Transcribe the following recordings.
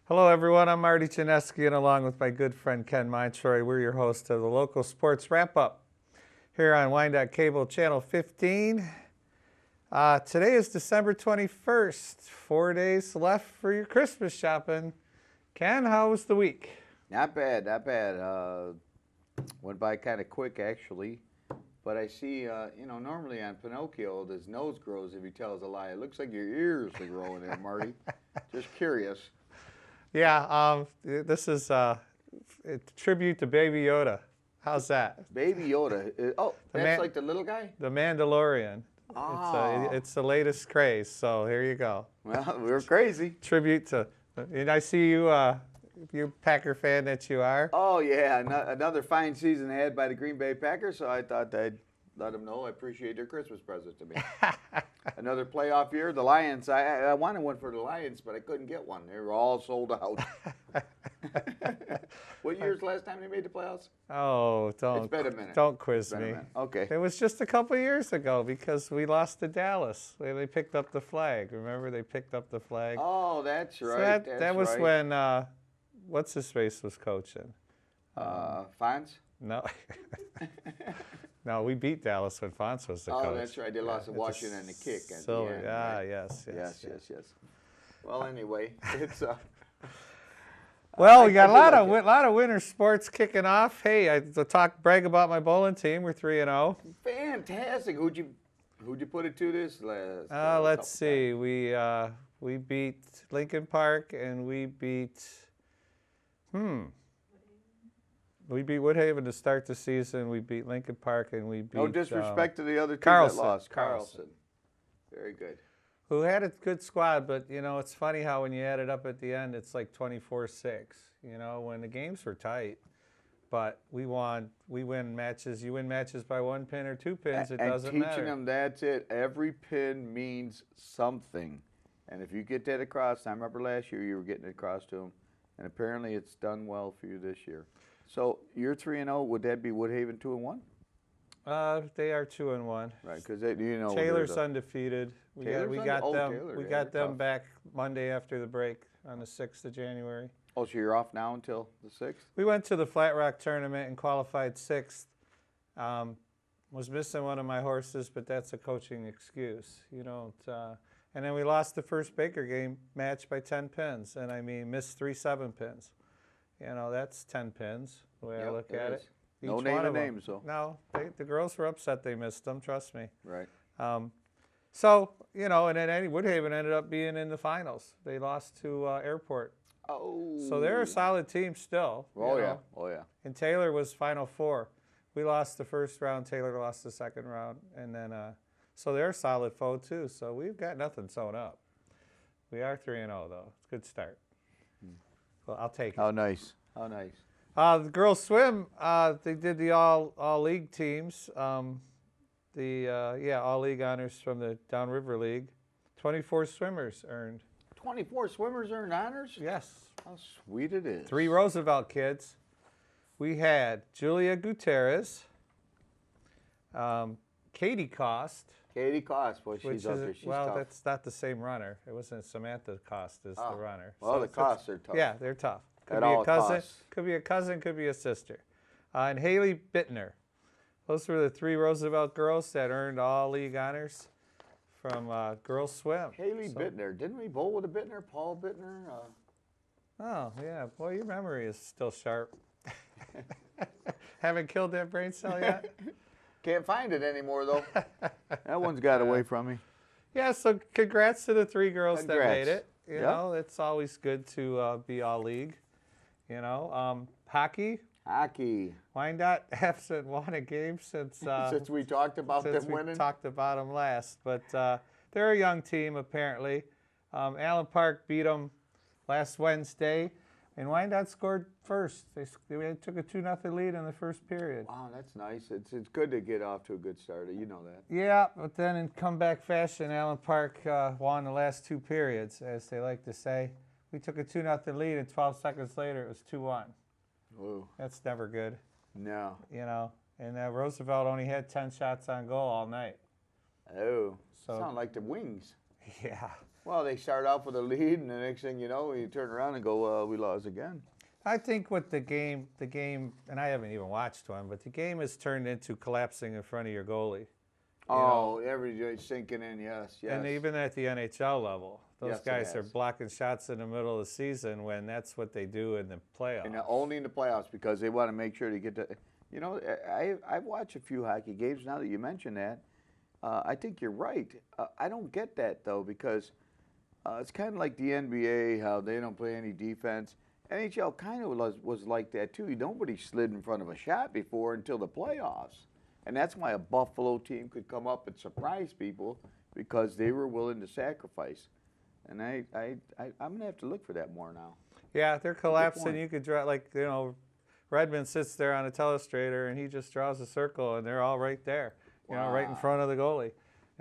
Hello, everyone. I'm Marty Janeski, and along with my good friend Ken Montroy, we're your host of the local sports wrap-up here on Wyandotte Cable Channel 15. Today is December 21st. 4 days left for your Christmas shopping. Ken, how was the week? Not bad, not bad. Went by kind of quick, actually. But I see, normally on Pinocchio, his nose grows if he tells a lie. It looks like your ears are growing there, Marty. Just curious. Yeah, this is a tribute to Baby Yoda. How's that? Baby Yoda. That's like the little guy? The Mandalorian. Oh. It's the latest craze, so here you go. Well, we're crazy. Tribute to, and I see you, you Packer fan that you are. Oh, yeah, another fine season had by the Green Bay Packers, so I thought I'd let them know I appreciate their Christmas present to me. Another playoff year. The Lions, I wanted one for the Lions, but I couldn't get one. They were all sold out. What year's the last time they made the playoffs? Oh, It's been a minute. Don't quiz me. Okay. It was just a couple years ago because we lost to Dallas. They picked up the flag. Remember, they picked up the flag. Oh, that's So right. that was right. when, what's his face was coaching? Fonz? No. No, we beat Dallas when Fonz was the coach. Oh, that's right. They lost to Washington in the kick at the end. Yeah, right? yes. Well, anyway, it's Well, we got a lot of winter sports kicking off. Hey, I brag about my bowling team. We're 3-0. Fantastic. Who'd you put it to this last? Let's see. We beat Lincoln Park and we beat Woodhaven to start the season. We beat Lincoln Park and we beat No disrespect to the other team Carlson. that lost. Carlson. Very good. Who had a good squad, but it's funny how when you add it up at the end, it's like 24-6. When the games were tight, but we win matches. You win matches by 1 pin or 2 pins. It doesn't matter. And teaching them that's it. Every pin means something, and if you get that across, I remember last year you were getting it across to them, and apparently it's done well for you this year. So you're 3-0. Would that be Woodhaven 2-1? They are 2-1. Right, because Taylor's undefeated. We got them tough. back Monday after the break on the 6th of January. Oh, so you're off now until the 6th? We went to the Flat Rock tournament and qualified 6th. Was missing one of my horses, but that's a coaching excuse. You don't. And then we lost the first Baker game match by 10 pins, and missed 3 7-pins. That's 10 pins the way I look at it. No naming names, though. No, the girls were upset they missed them. Trust me. Right. So and then Woodhaven ended up being in the finals. They lost to Airport. Oh. So they're a solid team still. Oh yeah. And Taylor was Final Four. We lost the first round. Taylor lost the second round, and then so they're a solid foe too. So we've got nothing sewn up. We are 3-0 though. It's a good start. Well, I'll take it. How nice. How nice. The girls swim, they did the all league teams. All league honors from the Downriver League. 24 swimmers earned. 24 swimmers earned honors? Yes. How sweet it is. 3 Roosevelt kids. We had Julia Gutierrez, Katie Cost. Katie Cost, boy, she's up there. She's tough. That's not the same runner. It wasn't Samantha Cost as the runner. Well, So the Costs are tough. Yeah, they're tough. Could At be all a cousin. costs. Could be a cousin. Could be a sister. And Haley Bittner. Those were the 3 Roosevelt girls that earned all league honors from girls swim. Haley Bittner. Didn't we bowl with a Bittner? Paul Bittner? Oh yeah, boy, your memory is still sharp. Haven't killed that brain cell yet. Can't find it anymore, though. That one's got away from me. Yeah, so congrats to the 3 girls that Congrats. made it. You know, it's always good to be all league. Hockey. Hockey. Wyandotte hasn't won a game since Since we talked about them winning. We talked about them last, but they're a young team apparently. Allen Park beat them last Wednesday, and Wyandotte scored first. They took a 2-0 lead in the first period. Wow, that's nice. It's good to get off to a good start. You know that. Yeah, but then in comeback fashion, Allen Park won the last 2 periods, as they like to say. We took a 2-0 lead, and 12 seconds later it was 2-1. Whoa. That's never good. No. And Roosevelt only had 10 shots on goal all night. Oh. So Sound like the Wings. Yeah. Well, they start off with a lead, and the next thing you know, you turn around and go, we lost again. I think what the game, and I haven't even watched one, but the game has turned into collapsing in front of your goalie. Oh, everybody's sinking in, yes. And even at the NHL level, those Yes, it guys are has. blocking shots in the middle of the season when that's what they do in the playoffs. And only in the playoffs because they want to make sure to get to. You know, I've watched a few hockey games now that you mention that. I think you're right. I don't get that, though, because it's kind of like the NBA, how they don't play any defense. NHL kind of was like that, too. Nobody slid in front of a shot before until the playoffs. And that's why a Buffalo team could come up and surprise people because they were willing to sacrifice. And I'm going to have to look for that more now. Yeah, they're collapsing. You could draw, Redmond sits there on a telestrator and he just draws a circle and they're all right there, right in front of the goalie.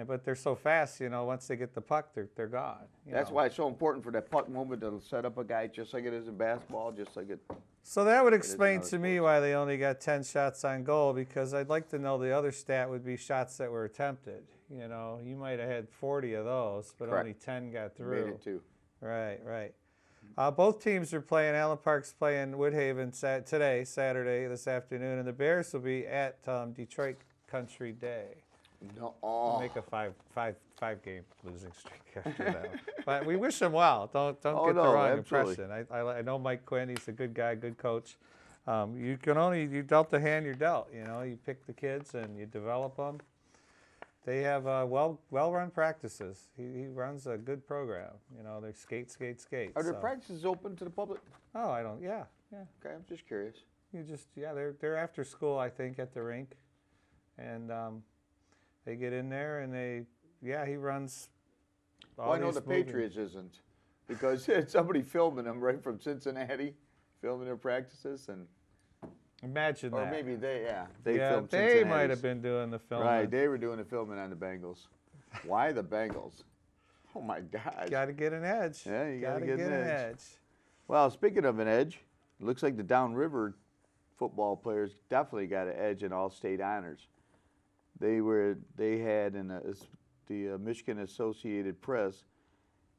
But they're so fast, once they get the puck, they're gone. That's why it's so important for that puck movement to set up a guy just like it is in basketball, just like it. So that would explain to me why they only got 10 shots on goal, because I'd like to know the other stat would be shots that were attempted. You might have had 40 of those, but only 10 got through. Made it too. Right. Both teams are playing. Allen Park's playing Woodhaven today, Saturday, this afternoon, and the Bears will be at Detroit Country Day. No. Make a five game losing streak after that. But we wish them well. Don't get the wrong impression. I know Mike Quinn. He's a good guy, good coach. You dealt the hand you're dealt. You pick the kids and you develop them. They have well-run practices. He runs a good program. They skate. Are their practices open to the public? Oh, I don't. Yeah. Okay, I'm just curious. They're after school, I think, at the rink, and they get in there and he runs. Well, I know the Patriots isn't, because somebody filming them right from Cincinnati, filming their practices, and imagine that. Or maybe they filmed they might have been doing the filming. Right, they were doing the filming on the Bengals. Why the Bengals? Oh my gosh. Got to get an edge. Yeah, you got to get an edge. edge. Well, speaking of an edge, it looks like the downriver football players definitely got an edge in all-state honors. They had the Michigan Associated Press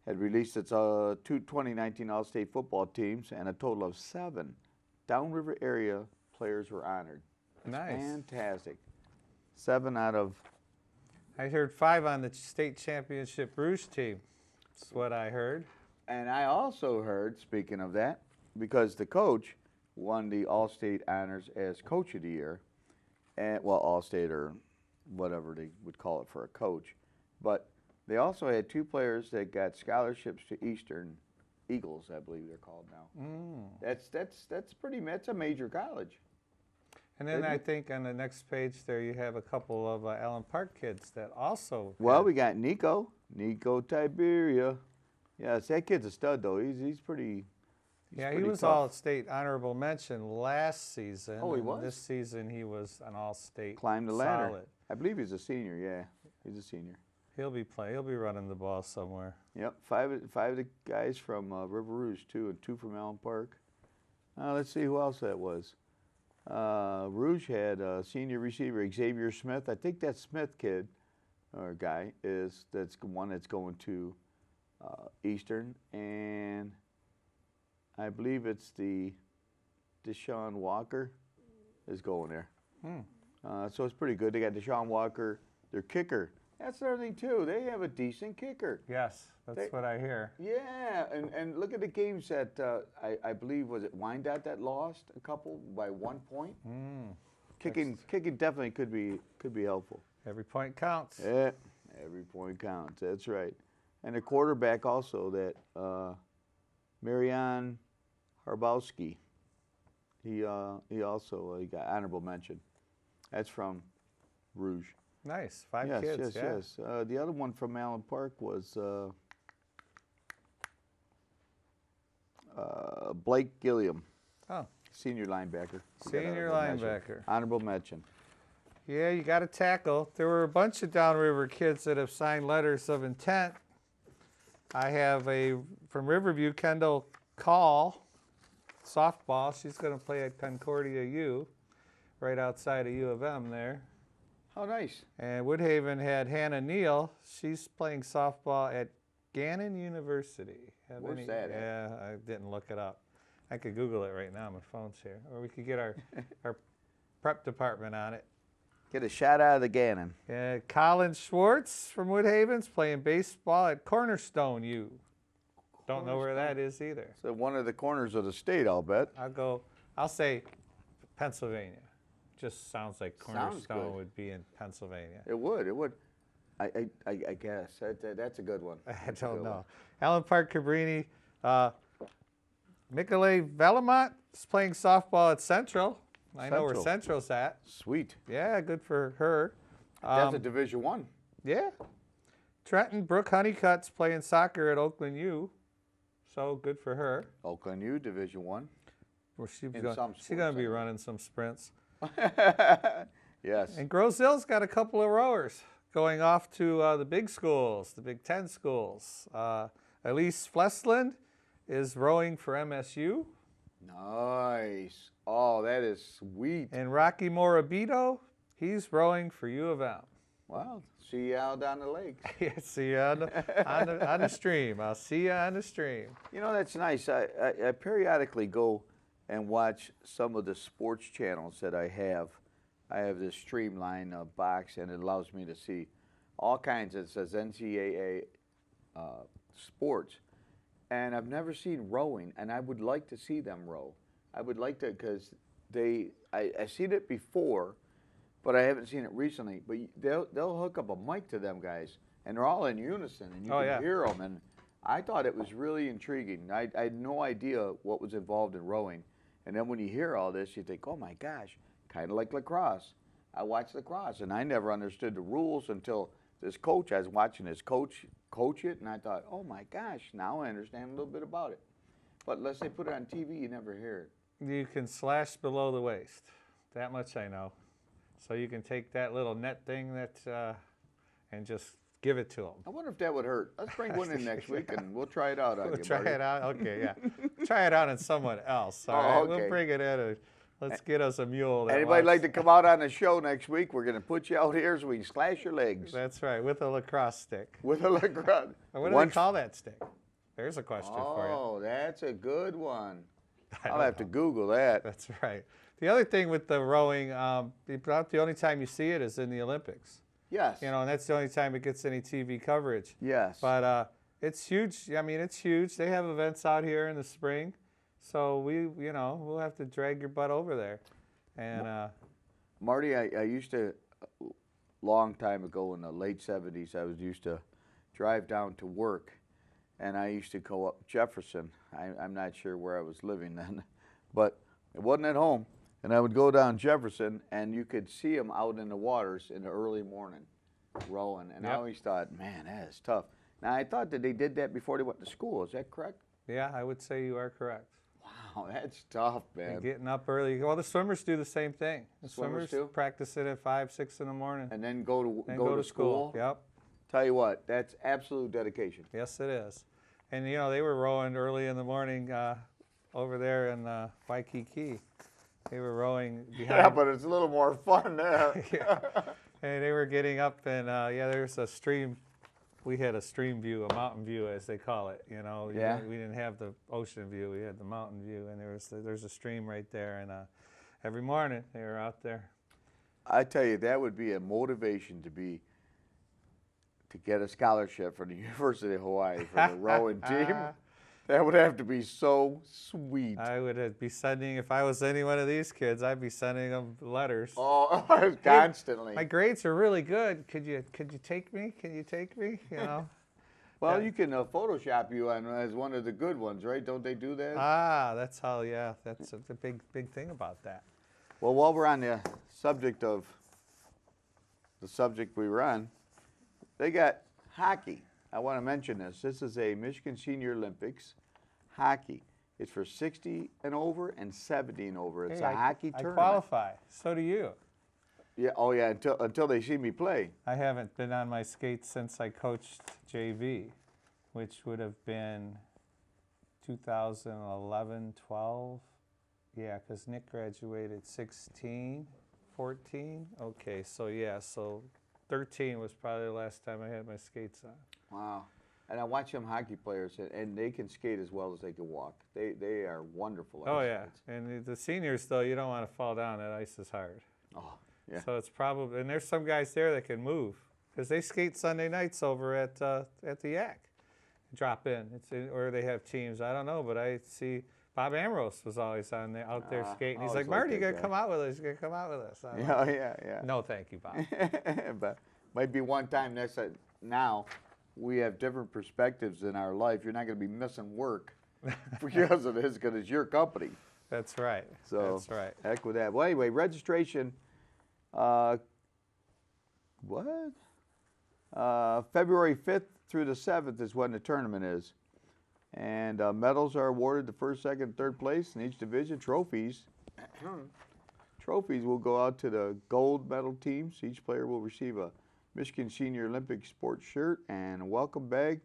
had released its 2019 all-state football teams, and a total of 7 downriver area players were honored. Nice. Fantastic. 7 out of. I heard 5 on the state championship Rouge team. That's what I heard. And I also heard, speaking of that, because the coach won the all-state honors as Coach of the Year, and all-state or whatever they would call it for a coach, but they also had 2 players that got scholarships to Eastern Eagles, I believe they're called now. That's a major college. And then I think on the next page there you have a couple of Allen Park kids that also. Well, we got Nico Tiberia. Yes, that kid's a stud though. He's pretty. He was all-state honorable mention last season. Oh, he was? This season he was an all-state. Climbed the ladder. Solid. I believe he's a senior. Yeah, he's a senior. He'll be running the ball somewhere. Yep, 5 of the guys from River Rouge, 2, and 2 from Allen Park. Let's see who else that was. Rouge had senior receiver Xavier Smith. I think that Smith kid or guy that's one that's going to Eastern, and I believe it's the Deshaun Walker is going there. So it's pretty good. They got Deshaun Walker, their kicker. That's another thing, too. They have a decent kicker. Yes, that's what I hear. Yeah, and look at the games that I believe, was it Wyandotte that lost a couple by 1 point? Kicking definitely could be helpful. Every point counts. Yeah, every point counts. That's right. And the quarterback also, that Marion Harbowski, he also got honorable mention. That's from Rouge. Nice. 5 kids. Yes. The other one from Allen Park was Blake Gilliam. Oh. Senior linebacker. Senior linebacker. Honorable mention. Yeah, you got to tackle. There were a bunch of downriver kids that have signed letters of intent. I have from Riverview, Kendall Call, softball. She's going to play at Concordia U, right outside of U of M there. Oh, nice. And Woodhaven had Hannah Neal. She's playing softball at Gannon University. Where's that at? Yeah, I didn't look it up. I could Google it right now. My phone's here. Or we could get our prep department on it. Get a shot out of the Gannon. Yeah, Colin Schwartz from Woodhaven's playing baseball at Cornerstone U. Don't know where that is either. So one of the corners of the state, I'll bet. I'll say Pennsylvania. Just sounds like Sounds Cornerstone good. would be in Pennsylvania. It would. I guess. That's a good one. I don't know. Allen Park Cabrini. Nicolay Velamont is playing softball at Central. I know where Central. Central's at. Sweet. Yeah, good for her. That's a Division I. Yeah. Trenton Brooke Honeycutt's playing soccer at Oakland U. So good for her. Oakland U, Division I. Well, she's In going some to sports, be running some sprints. Yes. And Grosville's got a couple of rowers going off to the big schools, the Big Ten schools. Elise Flesland is rowing for MSU. Nice. Oh, that is sweet. And Rocky Morabito, he's rowing for U of M. Wow. See you out on the lakes. Yeah, see you on the stream. I'll see you on the stream. You know, that's nice. I periodically go and watch some of the sports channels that I have. I have this Streamline box, and it allows me to see all kinds. It says NCAA sports. And I've never seen rowing, and I would like to see them row. I would like to, because I've seen it before, but I haven't seen it recently. But they'll hook up a mic to them guys, and they're all in unison, and you can hear them. And I thought it was really intriguing. I had no idea what was involved in rowing. And then when you hear all this, you think, oh my gosh, kind of like lacrosse. I watched lacrosse, and I never understood the rules until this coach, I was watching his coach it, and I thought, oh my gosh, now I understand a little bit about it. But unless they put it on TV, you never hear it. You can slash below the waist. That much I know. So you can take that little net thing and just give it to them. I wonder if that would hurt. Let's bring one in next week, and we'll try it out on We'll you, try buddy. it out. Okay, yeah. Try it out on someone else. All right, okay. We'll bring it in. And let's get us a mule. That Anybody wants- like to come out on the show next week? We're going to put you out here so we can slash your legs That's right, with a lacrosse stick. with a lacrosse. What do they call that stick? There's a question for you. Oh, that's a good one. I I'll don't have to know. Google that. That's right. The other thing with the rowing, about the only time you see it is in the Olympics. Yes. You know, and that's the only time it gets any TV coverage. Yes. But it's huge. I mean, it's huge. They have events out here in the spring, so we'll have to drag your butt over there. And Marty, I used to, long time ago in the late 70s, I was used to drive down to work, and I used to go up Jefferson. I'm not sure where I was living then, but it wasn't at home. And I would go down Jefferson, and you could see them out in the waters in the early morning rowing. And I Yep. always thought, man, that is tough. Now, I thought that they did that before they went to school. Is that correct? yeah, I would say you are correct. Wow, that's tough, man. And getting up early. Well, the swimmers do the same thing. The Swimmers swimmers do? practice it at 5, 6 in the morning. And then go to Then go to school. Yep. Tell you what, that's absolute dedication. Yes, it is. And they were rowing early in the morning over there in Waikiki. They were rowing behind. Yeah, but it's a little more fun there. Yeah. And they were getting up, and there's a stream. We had a stream view, a mountain view, as they call it. Yeah. We didn't have the ocean view. We had the mountain view, and there's a stream right there. And every morning they were out there. I tell you, that would be a motivation to get a scholarship from the University of Hawaii for the rowing team. That would have to be so sweet. I would be sending, if I was any one of these kids, I'd be sending them letters. Oh, constantly. My grades are really good. Could you take me? Can you take me? Well, you can Photoshop you on as one of the good ones, right? Don't they do that? That's how. Yeah, that's the big thing about that. Well, while we're on the subject we were on, they got hockey. I want to mention this. This is a Michigan Senior Olympics hockey. It's for 60 and over and 70 and over. It's a hockey tournament. I qualify. So do you. Yeah. Oh, yeah. Until they see me play. I haven't been on my skates since I coached JV, which would have been 2011, 12. Yeah, because Nick graduated 16. 14? Okay, so yeah, so 13 was probably the last time I had my skates on. Wow. And I watch them hockey players, and they can skate as well as they can walk. They are wonderful. Oh, ice yeah. skates. And the seniors, though, you don't want to fall down. That ice is hard. Oh, yeah. So it's probably, and there's some guys there that can move because they skate Sunday nights over at the Yak. Drop in. Or they have teams. I don't know, but I see Bob Ambrose was always out there skating. He's always like, Marty, liked you that got to guy. come out with us. You got to come out with us. I'm Yeah, like, yeah. no, thank you, Bob. But might be one time next now we have different perspectives in our life. You're not going to be missing work because of this, because it's your company. That's right. So that's right. heck with that. Well, anyway, registration. February 5th through the 7th is when the tournament is, and medals are awarded to first, second, third place in each division. Trophies will go out to the gold medal teams. Each player will receive a Michigan Senior Olympic sports shirt and a welcome bag.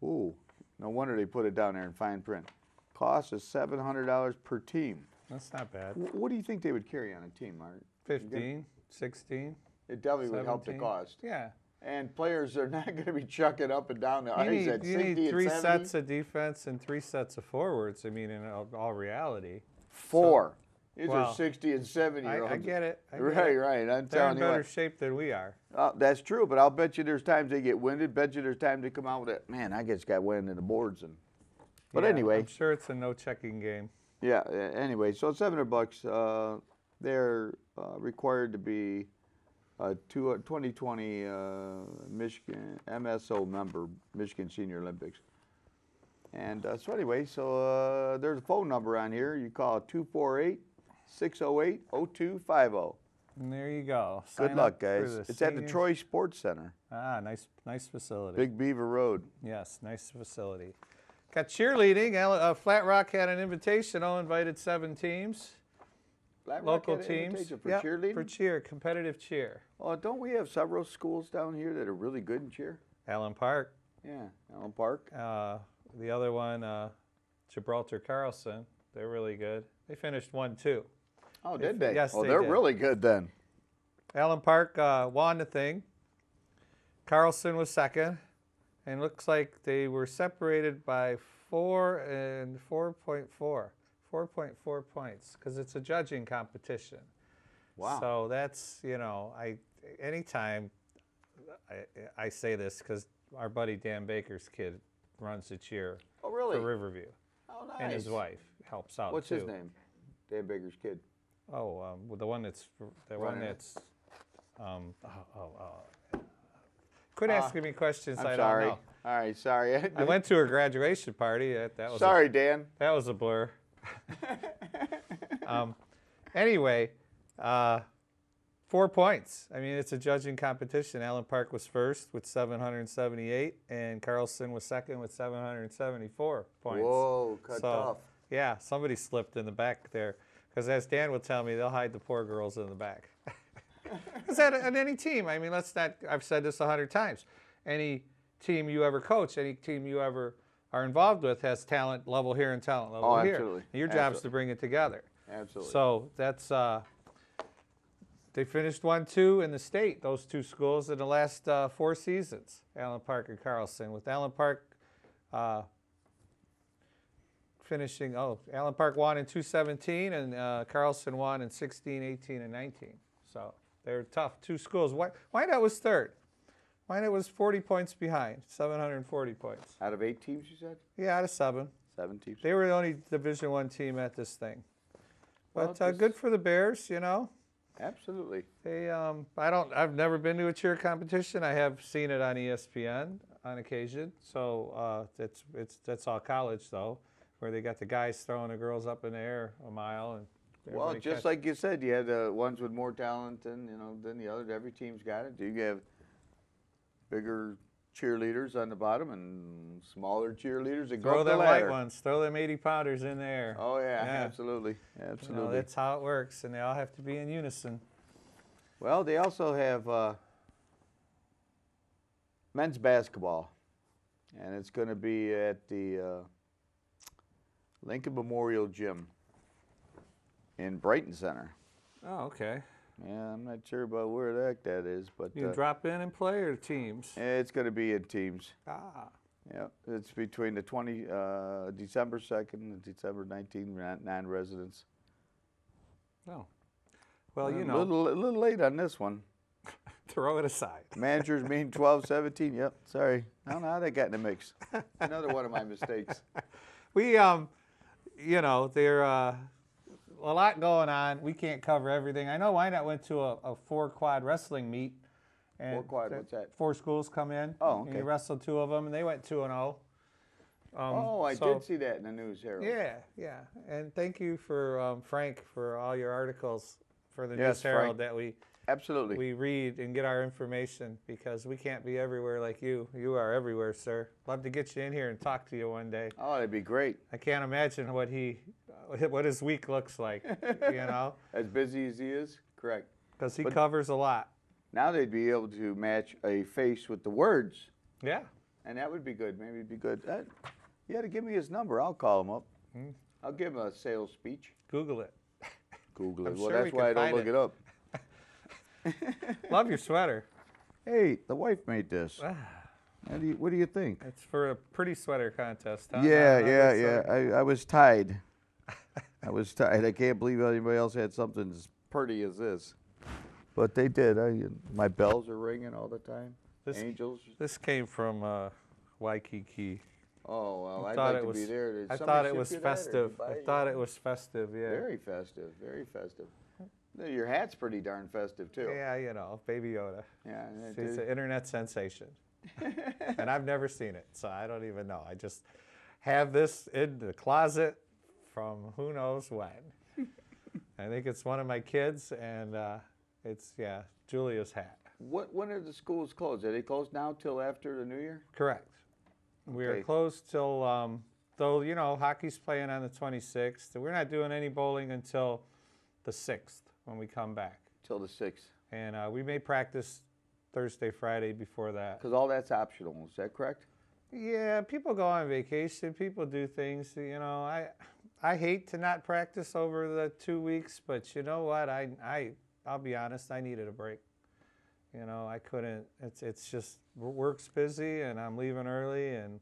Ooh, no wonder they put it down there in fine print. Cost is $700 per team. That's not bad. What do you think they would carry on a team, Art? 15, 16. It definitely would help the 17. cost. Yeah. And players are not going to be chucking up and down the ice at 60 you need and 3 70. sets of defense and 3 sets of forwards. I mean, in all reality. 4. These well, are 60 and 70-year-olds. I get it. Right. I'm They're in telling you better what. shape than we are. That's true, but I'll bet you there's times they get winded. Bet you there's times they come out with it. Man, I just got wind in the boards. But Yeah, anyway. I'm sure it's a no-checking game. Yeah. Anyway, so it's $700. They're required to be a 2020 Michigan MSO member, Michigan Senior Olympics. And so anyway, there's a phone number on here. You call 248-608-0250. And there you go. Good Sign luck, up for guys. the It's at the seniors. Troy Sports Center. Ah, nice facility. Big Beaver Road. Yes, nice facility. Got cheerleading. Flat Rock had an invitation. Invited 7 teams. Flat Rock Local had an teams. invitation for Yep, cheerleading? for cheer, competitive cheer. Oh, don't we have several schools down here that are really good in cheer? Allen Park. Yeah, Allen Park. The other one, Gibraltar Carlson. They're really good. They finished 1-2. Oh, did they? Yes, Oh, they they're did. really good then. Allen Park won the thing. Carlson was second. And looks like they were separated by 4 and 4.4. 4.4 points because it's a judging competition. Wow. So that's, anytime I say this because our buddy Dan Baker's kid runs the cheer Oh, really? for Riverview. Oh, nice. And his wife helps out What's too. his name? Dan Baker's kid. Oh, the one that's Running it. Quit asking me questions I'm I sorry. don't know. All right, sorry. I went to her graduation party. That was Sorry, Dan. that was a blur. Anyway, 4 points. I mean, it's a judging competition. Allen Park was first with 778, and Carlson was second with 774 points. Whoa, cut off. Yeah, somebody slipped in the back there. Because as Dan would tell me, they'll hide the poor girls in the back. Because on any team, I mean, I've said this 100 times. Any team you ever coach, any team you ever are involved with has talent level here and talent level here. Absolutely. And your job is to bring it together. Absolutely. So that's, they finished 1-2 in the state, those 2 schools, in the last 4 seasons, Allen Park and Carlson. With Allen Park Allen Park won in 2017 and Carlson won in 16, 18, and 19. So they're tough 2 schools. Wyandotte was third. Wyandotte was 40 points behind, 740 points. Out of 8 teams, you said? Yeah, out of 7. 7 teams. They were the only Division I team at this thing. But Well, good for the Bears, Absolutely. They, I've never been to a cheer competition. I have seen it on ESPN on occasion. So that's all college though, where they got the guys throwing the girls up in the air a mile and. Well, just like you said, you had the ones with more talent than the others. Every team's got it. You have bigger cheerleaders on the bottom and smaller cheerleaders that go Throw up the them ladder. light ones. Throw them 80-pounders in there. Oh yeah, Yeah. absolutely, absolutely. That's how it works, and they all have to be in unison. Well, they also have men's basketball, and it's going to be at the Lincoln Memorial Gym in Brighton Center. Oh, okay. Yeah, I'm not sure about where the heck that is, but You drop in and play or teams? it's going to be in teams. Ah. Yeah, it's between the December 2nd and December 19th, non-residents. Oh. Well, A you know. little late on this one. Throw it aside. Managers mean 12-17. Yep, sorry. I don't know how they got in the mix. Another one of my mistakes. We, you know, there a lot going on. We can't cover everything. I know Wyandotte went to a 4-quad wrestling meet. And 4-quad, what's that? 4 schools come in. Oh, And okay. you wrestled 2 of them, and they went 2-0. I did see that in the News Herald. Yeah, yeah. And thank you for Frank for all your articles for the Yes, News Herald Frank. that we Absolutely. read and get our information, because we can't be everywhere like you. You are everywhere, sir. Love to get you in here and talk to you one day. Oh, that'd be great. I can't imagine what his week looks like, you know, As busy as he is, correct. because he But- covers a lot. Now they'd be able to match a face with the words, Yeah. and that would be good. Maybe it'd be good. You got to give me his number. I'll call him up. I'll give him a sales speech. Google it. Google it. I'm Well, sure we that's why I can don't find look it. it up. Love your sweater. Hey, the wife made this. What do you think? It's for a pretty sweater contest, huh? Yeah, Not yeah, a yeah. sweater. I was tied. I was tied. I can't believe anybody else had something as pretty as this. But they did. My bells are ringing all the time. This- Angels. This came from Waikiki. Oh, well, I'd thought like it to was- be there. Did I somebody thought it ship was you that, or did festive. you buy I it? thought it was festive, yeah. Very festive, very festive. Your hat's pretty darn festive, too. Yeah, you know, Baby Yoda. Yeah, and it She's is. an internet sensation. And I've never seen it, so I don't even know. I just have this in the closet from who knows when. I think it's one of my kids, and it's, Julia's hat. When are the schools closed? Are they closed now till after the New Year? Correct. We are Okay. closed till, though, you know, hockey's playing on the 26th. We're not doing any bowling until the 6th when we come back. Till the 6th. And we may practice Thursday, Friday before that. Because all that's optional. Is that correct? Yeah, people go on vacation. People do things. You know, I hate to not practice over the 2 weeks, but you know what? I'll be honest. I needed a break. You know, I couldn't. It's just work's busy, and I'm leaving early, and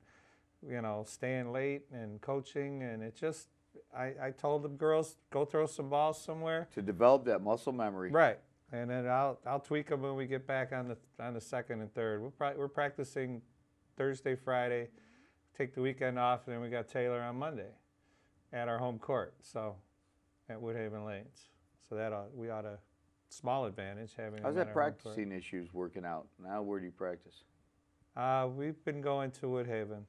you know, staying late and coaching, and it just. I told the girls, go throw some balls somewhere. To develop that muscle memory. Right, and then I'll tweak them when we get back on the second and third. We're practicing Thursday, Friday, take the weekend off, and then we got Taylor on Monday at our home court. So at Woodhaven Lanes. So we ought a small advantage having. How's them at that our home court. practicing issues working out? Now, where do you practice? We've been going to Woodhaven.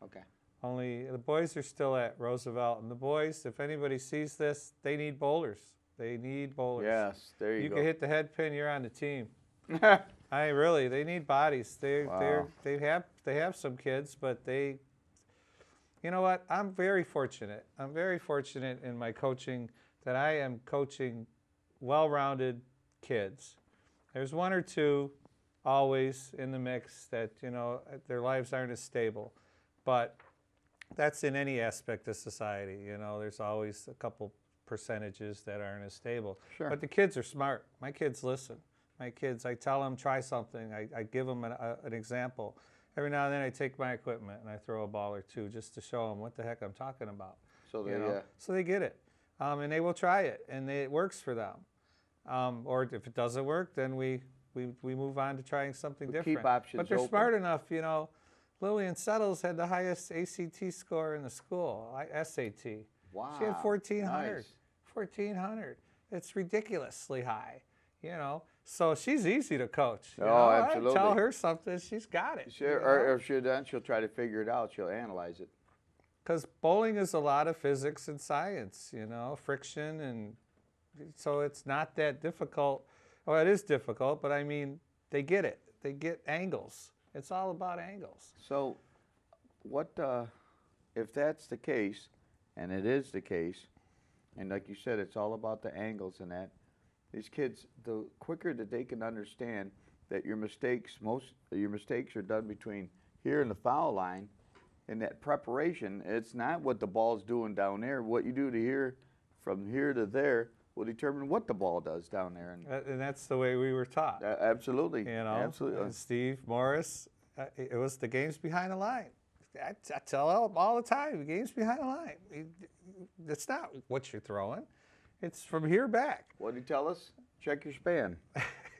Okay. Only the boys are still at Roosevelt, and the boys, if anybody sees this, they need bowlers. They need bowlers. Yes, there you You go. can hit the head pin, you're on the team. They need bodies. Wow. They have some kids, but you know what? I'm very fortunate. I'm very fortunate in my coaching that I am coaching well-rounded kids. There's 1 or 2 always in the mix that, you know, their lives aren't as stable, but that's in any aspect of society. You know, there's always a couple percentages that aren't as stable. Sure. But the kids are smart. My kids listen. My kids, I tell them, try something. I give them an example. Every now and then I take my equipment and I throw a ball or 2 just to show them what the heck I'm talking about. So they, You know? So they get it. And they will try it, and it works for them. Or if it doesn't work, then we move on to trying something We different. keep options But they're open. smart enough, you know. Lillian Settles had the highest ACT score in the school, SAT. Wow. She had 1,400. Nice. 1,400. It's ridiculously high, you know. So she's easy to coach. You Oh, know? absolutely. I tell her something, she's got it. Sure, or if she'll done, she'll try to figure it out. She'll analyze it. Because bowling is a lot of physics and science, you know, friction, and so it's not that difficult. Well, it is difficult, but I mean, they get it. They get angles. It's all about angles. So, what if that's the case, and it is the case, and like you said, it's all about the angles and that. These kids, the quicker that they can understand that your mistakes are done between here and the foul line, and that preparation, it's not what the ball's doing down there. What you do to here, from here to there, will determine what the ball does down there. And that's the way we were taught. Absolutely. You know, absolutely. and Steve Morris, it was the games behind the line. I tell all the time, the games behind the line. It's not what you're throwing. It's from here back. What did he tell us? Check your span.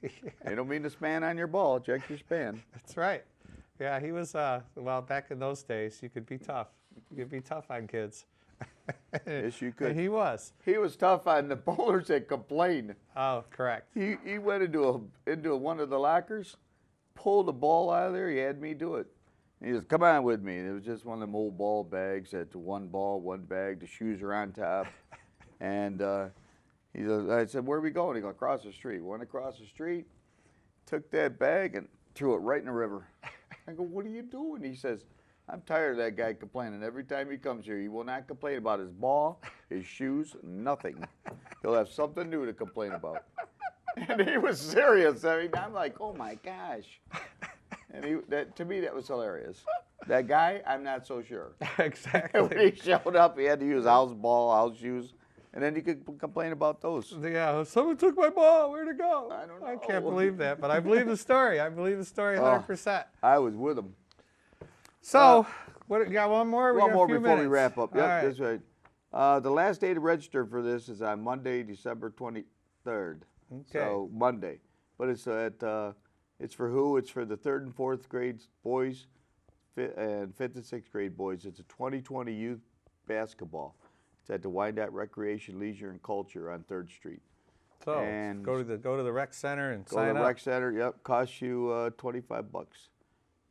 You don't mean to span on your ball. Check your span. That's right. Yeah, he was, well, back in those days, you could be tough. You could be tough on kids. Yes, you could. And he was. He was tough on the bowlers that complained. Oh, correct. He went into one of the lockers, pulled the ball out of there. He had me do it. He says, come on with me. It was just one of them old ball bags. That's one ball, one bag. The shoes are on top. And he says, I said, where are we going? He goes, across the street. Went across the street, took that bag and threw it right in the river. I go, what are you doing? He says, I'm tired of that guy complaining. Every time he comes here, he will not complain about his ball, his shoes, nothing. He'll have something new to complain about. And he was serious. I mean, I'm like, oh my gosh. And to me, that was hilarious. That guy, I'm not so sure. Exactly. When he showed up, he had to use house ball, house shoes, and then he could complain about those. Yeah, someone took my ball. Where'd it go? I don't know. I can't believe that, but I believe the story. I believe the story 100%. I was with him. So, what, got one more? One more before we wrap up. Yep, right. that's right. The last day to register for this is on Monday, December 23rd. Okay. So Monday, but it's it's for who? It's for the 3rd and 4th grade boys, and 5th and 6th grade boys. It's a 2020 youth basketball. It's at the Wyandotte Recreation, Leisure, and Culture on 3rd Street. So and go to the rec center and go sign to the up. rec center. Yep, costs you $25,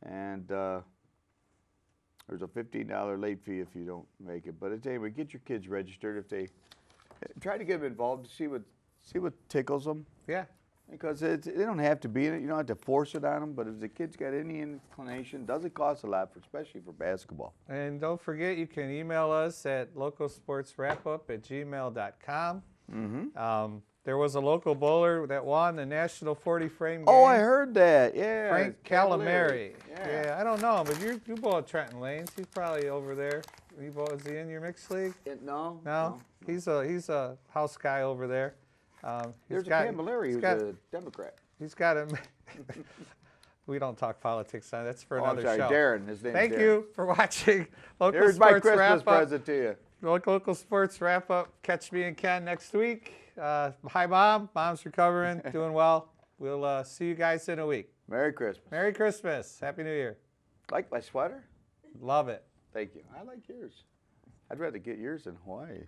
and there's a $15 late fee if you don't make it. But anyway, get your kids registered. If they try to get them involved to see what tickles them. Yeah. Because they don't have to be in it. You don't have to force it on them. But if the kid's got any inclination, doesn't cost a lot, especially for basketball. And don't forget, you can email us at localsportswrapup@gmail.com. Mm-hmm. There was a local bowler that won the National 40 frame game. Oh, I heard that. Yeah. Frank Calamari. Yeah. I don't know, but you bowl at Trenton Lanes. He's probably over there. Is he in your mixed league? No. No. He's a house guy over there. There's a Calamari who's a Democrat. He's got him. We don't talk politics, son. That's for another I'm sorry, show. Darren. His name's Thank Darren. you for watching Local Here's my Sports Christmas Wrap Up. present to you. Local Sports Wrap Up. Catch me and Ken next week. Hi, Mom. Mom's recovering, doing well. We'll see you guys in a week. Merry Christmas. Merry Christmas. Happy New Year. Like my sweater? Love it. Thank you. I like yours. I'd rather get yours in Hawaii.